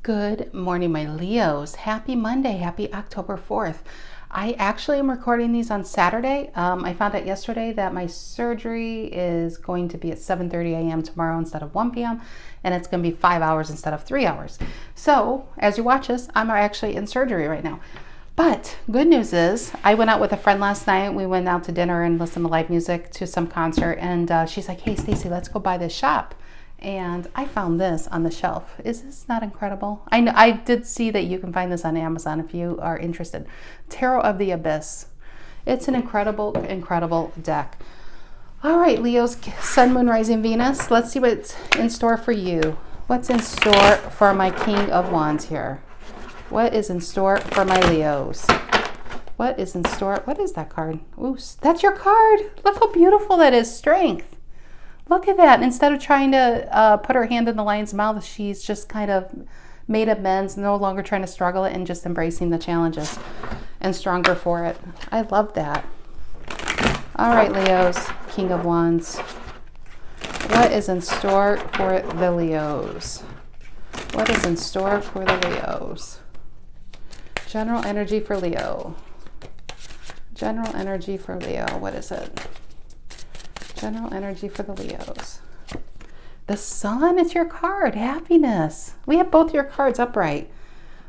Good morning, my Leos. Happy Monday. Happy October 4th. I actually am recording these on Saturday. I found out yesterday that my surgery is going to be at 7:30 a.m. tomorrow instead of 1 p.m. and it's going to be 5 hours instead of 3 hours. So as you watch this, I'm actually in surgery right now. But good news is I went out with a friend last night. We went out to dinner and listened to live music to some concert. And she's like, hey, Stacy, let's go by this shop. And I found this on the shelf. Is this not incredible? I did see that you can find this on Amazon if you are interested. Tarot of the Abyss. It's an incredible, incredible deck. All right, Leos, Sun, Moon, Rising, Venus. Let's see what's in store for you. What's in store for my King of Wands here? What is in store for my Leos? What is in store? What is that card? Ooh, that's your card. Look how beautiful that is. Strength. Look at that. Instead of trying to put her hand in the lion's mouth, she's just kind of made amends, no longer trying to struggle it and just embracing the challenges and stronger for it. I love that. All right, Leos, King of Wands. What is in store for the Leos? What is in store for the Leos? General energy for Leo. General energy for Leo. What is it? General energy for the Leos. The Sun is your card. Happiness. We have both your cards upright.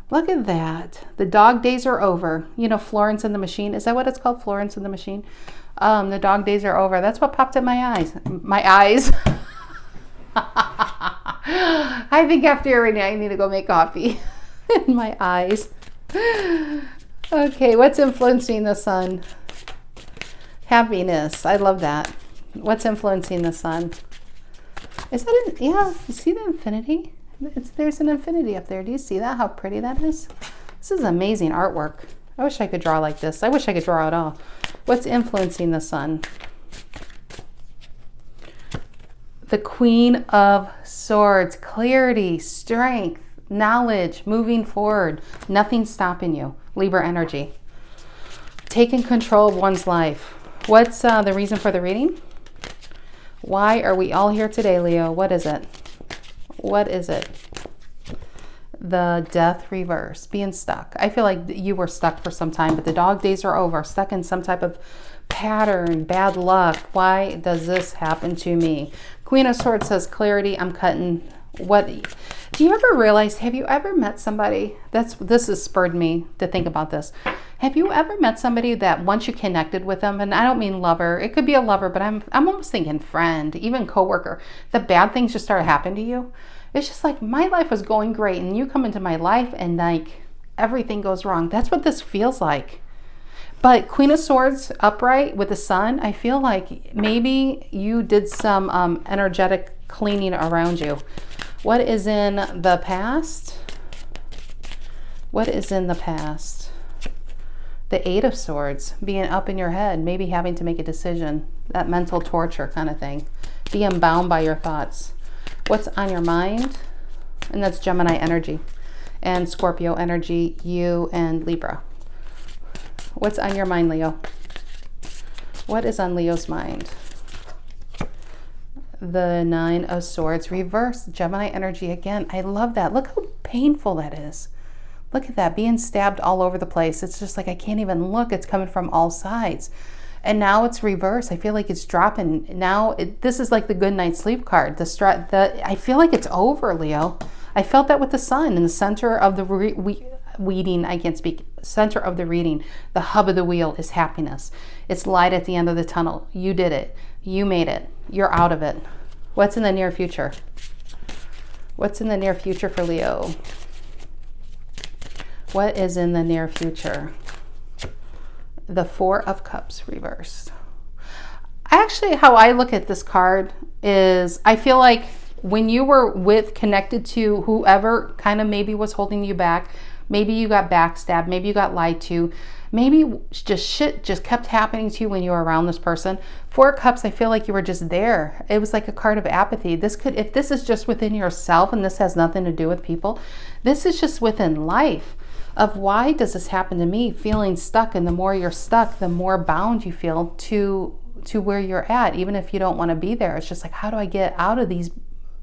Look at that. The dog days are over. You know, Florence and the Machine. Is that what it's called? Florence and the Machine? The dog days are over. That's what popped in my eyes. My eyes. I think after your reading, I need to go make coffee. In my eyes. Okay, what's influencing the Sun? Happiness. I love that. What's influencing the Sun? Is that yeah, you see the infinity? There's an infinity up there. Do you see that? How pretty that is? This is amazing artwork. I wish I could draw like this. I wish I could draw it all. What's influencing the Sun? The Queen of Swords. Clarity, strength, knowledge, moving forward. Nothing stopping you. Libra energy. Taking control of one's life. What's the reason for the reading? Why are we all here today, Leo? What is it? What is it? The Death reverse, being stuck. I feel like you were stuck for some time, but the dog days are over, stuck in some type of pattern, bad luck. Why does this happen to me? Queen of Swords says clarity. I'm cutting. What do you ever realize? Have you ever met somebody this has spurred me to think about this. Have you ever met somebody that once you connected with them, and I don't mean lover, it could be a lover, but I'm almost thinking friend, even coworker, the bad things just start happening to you? It's just like my life was going great and you come into my life and like everything goes wrong. That's what this feels like. But Queen of Swords upright with the Sun, I feel like maybe you did some energetic cleaning around you. What is in the past? What is in the past? The Eight of Swords, being up in your head, maybe having to make a decision, that mental torture kind of thing, being bound by your thoughts. What's on your mind? And that's Gemini energy and Scorpio energy, you and Libra. What's on your mind, Leo? What is on Leo's mind? The Nine of Swords reverse, Gemini energy again. I love that. Look how painful that is. Look at that, being stabbed all over the place. It's just like I can't even look. It's coming from all sides. And now it's reverse. I feel like it's dropping. Now this is like the good night sleep card. I feel like it's over, Leo. I felt that with the Sun in the center of the reading. I can't speak. Center of the reading. The hub of the wheel is happiness. It's light at the end of the tunnel. You did it. You made it. You're out of it. What's in the near future? What's in the near future for Leo? What is in the near future? The Four of Cups reversed. Actually, how I look at this card is I feel like when you were connected to whoever kind of maybe was holding you back, maybe you got backstabbed, maybe you got lied to, maybe just shit just kept happening to you when you were around this person. Four of Cups, I feel like you were just there. It was like a card of apathy. If this is just within yourself and this has nothing to do with people, this is just within life. Of why does this happen to me? Feeling stuck, and the more you're stuck, the more bound you feel to where you're at, even if you don't want to be there. It's just like, how do I get out of these?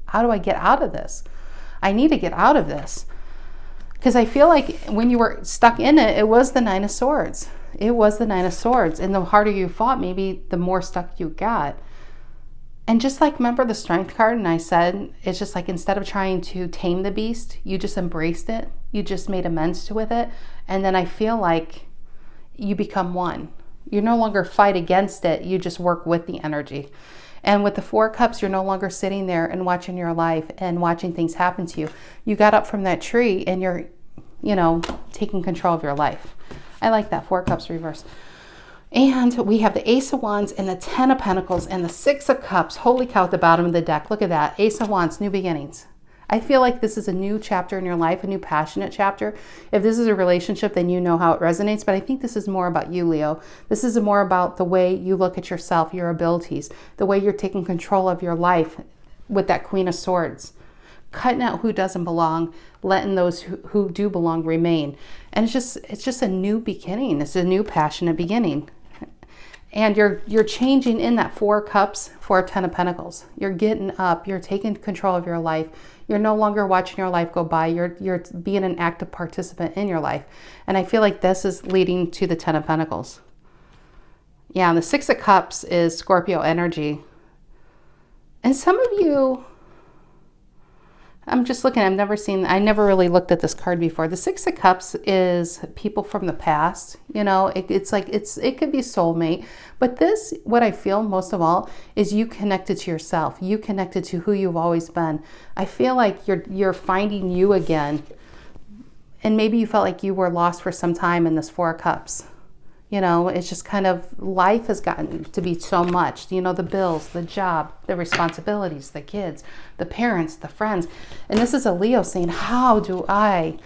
How do I get out of this? I need to get out of this. Because I feel like when you were stuck in it, it was the Nine of Swords. It was the Nine of Swords. And the harder you fought, maybe the more stuck you got. And just like, remember the Strength card, and I said, it's just like, instead of trying to tame the beast, you just embraced it. You just made amends with it. And then I feel like you become one. You no longer fight against it. You just work with the energy. And with the Four Cups, you're no longer sitting there and watching your life and watching things happen to you. You got up from that tree and you're, taking control of your life. I like that. Four Cups reverse. And we have the Ace of Wands and the Ten of Pentacles and the Six of Cups. Holy cow, at the bottom of the deck. Look at that. Ace of Wands, new beginnings. I feel like this is a new chapter in your life, a new passionate chapter. If this is a relationship, then you know how it resonates. But I think this is more about you, Leo. This is more about the way you look at yourself, your abilities, the way you're taking control of your life with that Queen of Swords. Cutting out who doesn't belong, letting those who do belong remain. And it's just a new beginning. It's a new passionate beginning. And you're changing in that Four Cups for Ten of Pentacles. You're getting up. You're taking control of your life. You're no longer watching your life go by. You're being an active participant in your life. And I feel like this is leading to the Ten of Pentacles. Yeah, and the Six of Cups is Scorpio energy. And some of you, I'm just looking, I never really looked at this card before. The Six of Cups is people from the past. It could be soulmate. But this, what I feel most of all, is you connected to yourself. You connected to who you've always been. I feel like you're finding you again. And maybe you felt like you were lost for some time in this Four of Cups. It's just kind of, life has gotten to be so much, the bills, the job, the responsibilities, the kids, the parents, the friends. And this is a Leo saying, how do I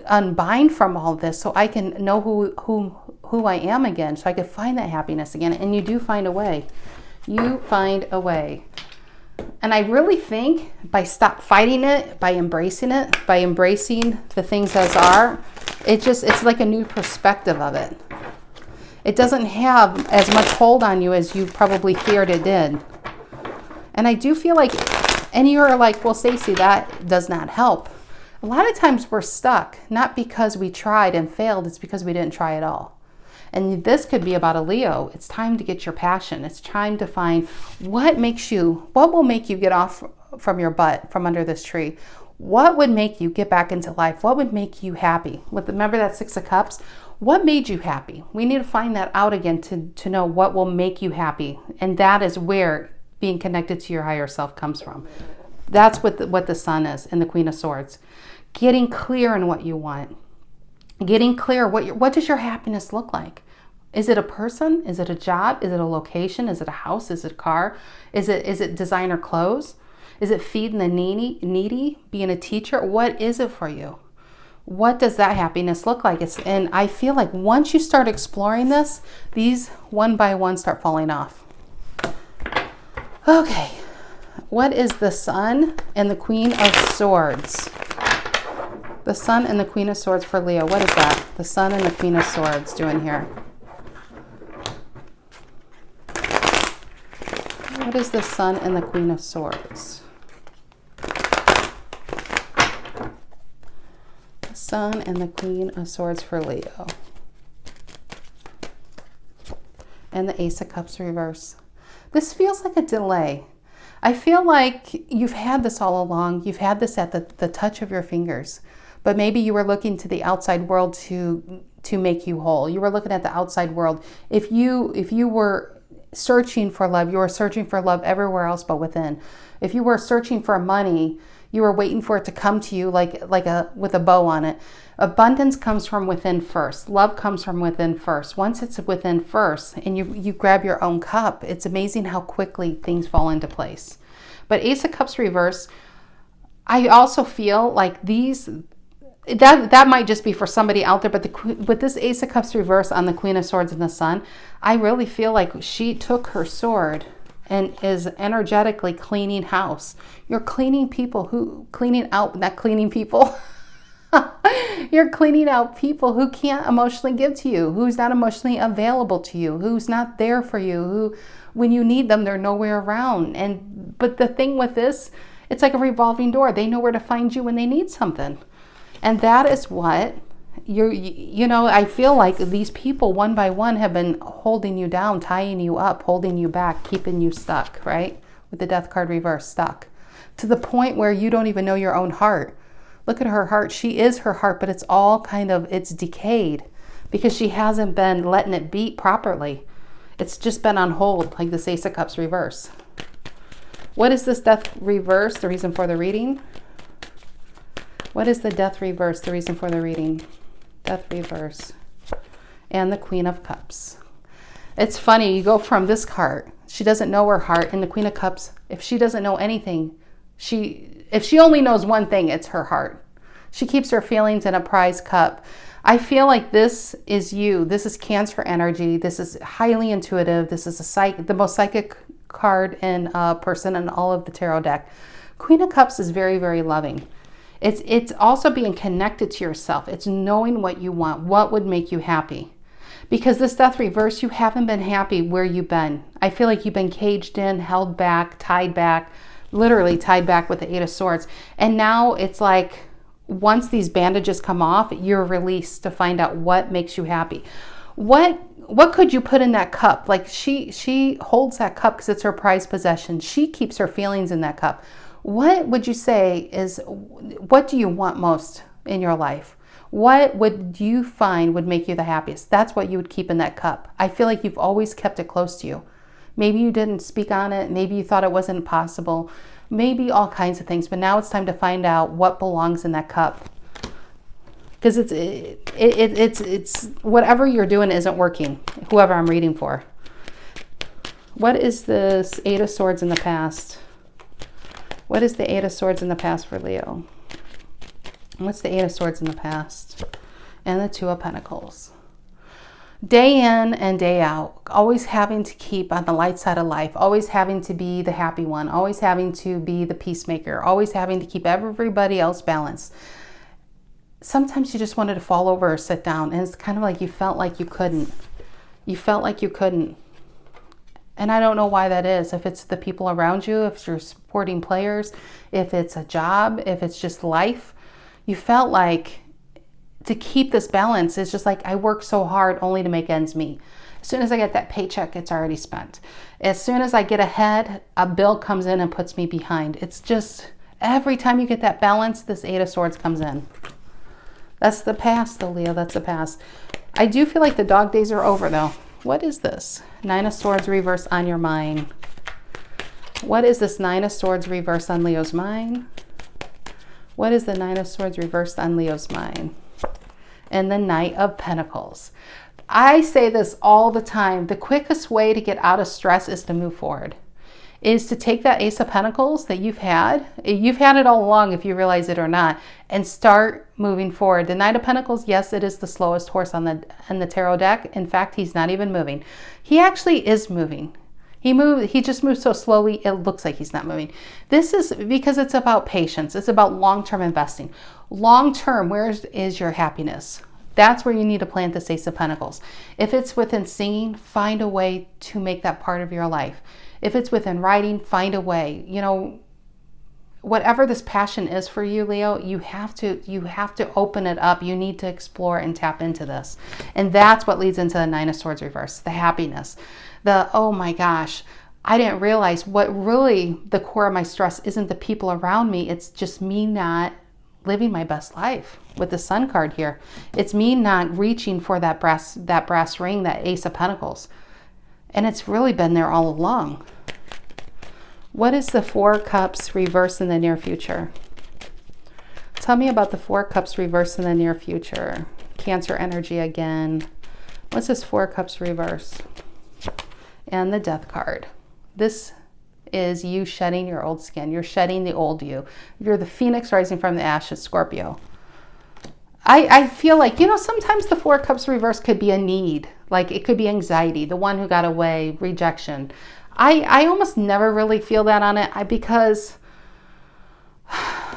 unbind from all this so I can know who I am again, so I can find that happiness again? And you do find a way. You find a way. And I really think by stop fighting it, by embracing the things as are, it's like a new perspective of it. It doesn't have as much hold on you as you probably feared it did. And I do feel like, and you're like, well, Stacy, that does not help. A lot of times we're stuck, not because we tried and failed, it's because we didn't try at all. And this could be about a Leo. It's time to get your passion. It's time to find what will make you get off from your butt, from under this tree. What would make you get back into life? What would make you happy? Remember that Six of Cups? What made you happy? We need to find that out again to know what will make you happy. And that is where being connected to your higher self comes from. That's what the Sun is and the Queen of Swords. Getting clear on what you want. Getting clear, what does your happiness look like? Is it a person? Is it a job? Is it a location? Is it a house? Is it a car? Is it designer clothes? Is it feeding the needy? Being a teacher? What is it for you? What does that happiness look like? And I feel like once you start exploring this, these one by one start falling off. Okay, what is the Sun and the Queen of Swords? The Sun and the Queen of Swords for Leo. What is that? The Sun and the Queen of Swords doing here. What is the Sun and the Queen of Swords? Sun and the Queen of Swords for Leo. And the Ace of Cups reverse. This feels like a delay. I feel like you've had this all along. You've had this at the touch of your fingers. But maybe you were looking to the outside world to make you whole. You were looking at the outside world. If you were searching for love, you were searching for love everywhere else but within. If you were searching for money, you were waiting for it to come to you with a bow on it. Abundance comes from within first. Love comes from within first. Once it's within first and you grab your own cup, it's amazing how quickly things fall into place. But Ace of Cups reverse, I also feel like that might just be for somebody out there, but with this Ace of Cups reverse on the Queen of Swords and the Sun, I really feel like she took her sword and is energetically cleaning house. You're cleaning people You're cleaning out people who can't emotionally give to you, who's not emotionally available to you, who's not there for you, who, when you need them, they're nowhere around. But the thing with this, it's like a revolving door. They know where to find you when they need something. And that is what you know, I feel like these people one by one have been holding you down, tying you up, holding you back, keeping you stuck, right? With the death card reversed, stuck. To the point where you don't even know your own heart. Look at her heart. She is her heart, but it's all kind of, it's decayed because she hasn't been letting it beat properly. It's just been on hold, like this Ace of Cups reverse. What is this death reverse? The reason for the reading? What is the death reverse? The reason for the reading? Death reverse. And the Queen of Cups. It's funny, you go from this card, she doesn't know her heart, and the Queen of Cups, if she doesn't know anything, if she only knows one thing, it's her heart. She keeps her feelings in a prize cup. I feel like this is you. This is Cancer energy. This is highly intuitive. This is the most psychic card in a person in all of the tarot deck. Queen of Cups is very, very loving. It's also being connected to yourself. It's knowing what you want, what would make you happy. Because this death reverse, you haven't been happy where you've been. I feel like you've been caged in, held back, tied back, literally tied back with the Eight of Swords. And now it's like, once these bandages come off, you're released to find out what makes you happy. What could you put in that cup? Like she holds that cup because it's her prized possession. She keeps her feelings in that cup. What would you say is, what do you want most in your life? What would you find would make you the happiest? That's what you would keep in that cup. I feel like you've always kept it close to you. Maybe you didn't speak on it. Maybe you thought it wasn't possible. Maybe all kinds of things. But now it's time to find out what belongs in that cup. Because it's whatever you're doing isn't working. Whoever I'm reading for. What is this Eight of Swords in the past? What is the Eight of Swords in the past for Leo? What's the Eight of Swords in the past? And the Two of Pentacles. Day in and day out, always having to keep on the light side of life, always having to be the happy one, always having to be the peacemaker, always having to keep everybody else balanced. Sometimes you just wanted to fall over or sit down, and it's kind of like you felt like you couldn't. You felt like you couldn't. And I don't know why that is. If it's the people around you, if you're supporting players, if it's a job, if it's just life, you felt like to keep this balance, it's just like, I work so hard only to make ends meet. As soon as I get that paycheck, it's already spent. As soon as I get ahead, a bill comes in and puts me behind. It's just, every time you get that balance, this Eight of Swords comes in. That's the past, though, Leo. That's the past. I do feel like the dog days are over, though. What is this? Nine of Swords reversed on your mind. What is this Nine of Swords reversed on Leo's mind? What is the Nine of Swords reversed on Leo's mind? And the Knight of Pentacles. I say this all the time. The quickest way to get out of stress is to move forward. Is to take that Ace of Pentacles that you've had it all along if you realize it or not, and start moving forward. The Knight of Pentacles, yes, it is the slowest horse on the tarot deck. In fact, he's not even moving. He actually is moving. He just moves so slowly, it looks like he's not moving. This is because it's about patience. It's about long-term investing. Long-term, where is your happiness? That's where you need to plant this Ace of Pentacles. If it's within singing, find a way to make that part of your life. If it's within writing, find a way. You know, whatever this passion is for you, Leo, you have to open it up. You need to explore and tap into this. And that's what leads into the Nine of Swords reverse, the happiness. The, oh my gosh, I didn't realize what really the core of my stress isn't the people around me. It's just me not living my best life with the Sun card here. It's me not reaching for that brass ring, that Ace of Pentacles. And it's really been there all along. What is the Four Cups reverse in the near future? Tell me about the Four Cups reverse in the near future. Cancer energy again. What's this Four Cups reverse? And the Death card. This is you shedding your old skin. You're shedding the old you. You're the phoenix rising from the ashes, Scorpio. I feel like, you know, sometimes the Four Cups reverse could be a need. Like it could be anxiety, the one who got away, rejection. I almost never really feel that on it because,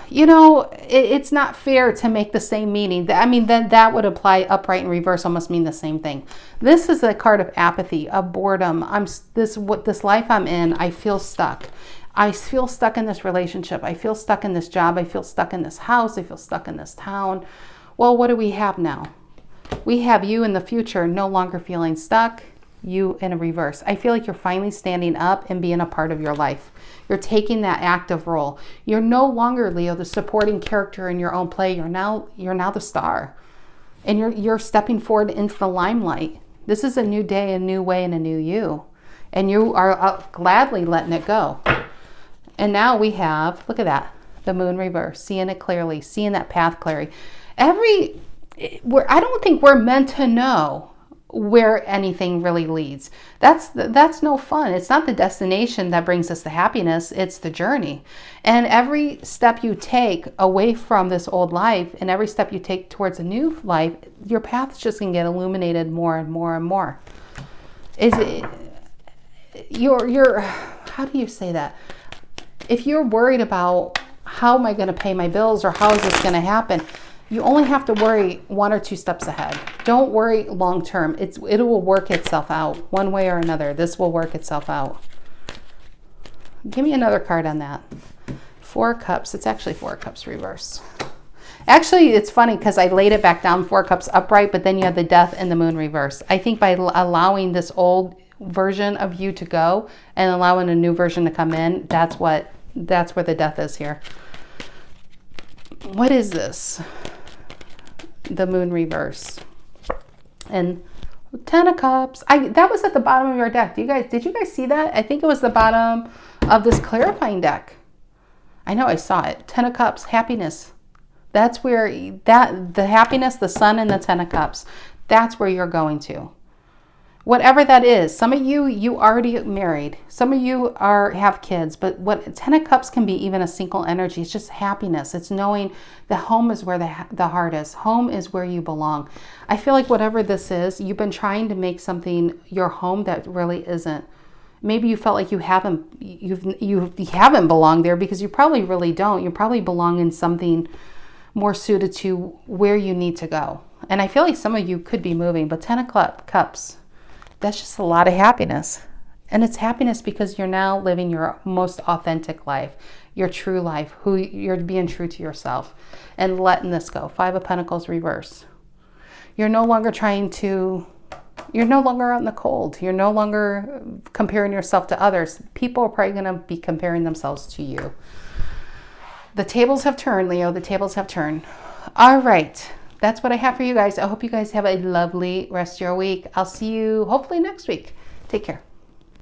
you know, it's not fair to make the same meaning. I mean, then that would apply upright and reverse almost mean the same thing. This is a card of apathy, of boredom. This life I'm in, I feel stuck. I feel stuck in this relationship. I feel stuck in this job. I feel stuck in this house. I feel stuck in this town. Well, what do we have now? We have you in the future no longer feeling stuck, you in a reverse. I feel like you're finally standing up and being a part of your life. You're taking that active role. You're no longer, Leo, the supporting character in your own play. You're now the star. And you're stepping forward into the limelight. This is a new day, a new way, and a new you. And you are gladly letting it go. And now we have, look at that, the moon reverse, seeing it clearly, seeing that path clearly. I don't think we're meant to know where anything really leads. That's no fun. It's not the destination that brings us the happiness. It's the journey. And every step you take away from this old life and every step you take towards a new life, your path's just going to get illuminated more and more and more. How do you say that? If you're worried about how am I going to pay my bills or how is this going to happen, you only have to worry 1 or 2 steps ahead. Don't worry long term. It will work itself out one way or another. This will work itself out. Give me another card on that. 4 cups. It's actually 4 cups reverse. Actually, it's funny because I laid it back down 4 cups upright, but then you have the death and the moon reverse. I think by allowing this old version of you to go and allowing a new version to come in, that's where the death is here. What is this? The moon reverse. And 10 of cups. That was at the bottom of your deck. Did you guys see that? I think it was the bottom of this clarifying deck. I know I saw it. 10 of cups, happiness. That's where the happiness, the sun and the 10 of cups, that's where you're going to. Whatever that is. Some of you already married. Some of you have kids. But what 10 of cups can be even a single energy. It's just happiness. It's knowing that home is where the heart is. Home is where you belong. I feel like whatever this is, you've been trying to make something your home that really isn't. Maybe you felt like you haven't belonged there because you probably really don't. You probably belong in something more suited to where you need to go. And I feel like some of you could be moving, but 10 of cups, that's just a lot of happiness. And it's happiness because you're now living your most authentic life, your true life, who you're being true to yourself and letting this go. 5 of Pentacles reverse. You're no longer out in the cold. You're no longer comparing yourself to others. People are probably going to be comparing themselves to you. The tables have turned, Leo. The tables have turned. All right. That's what I have for you guys. I hope you guys have a lovely rest of your week. I'll see you hopefully next week. Take care.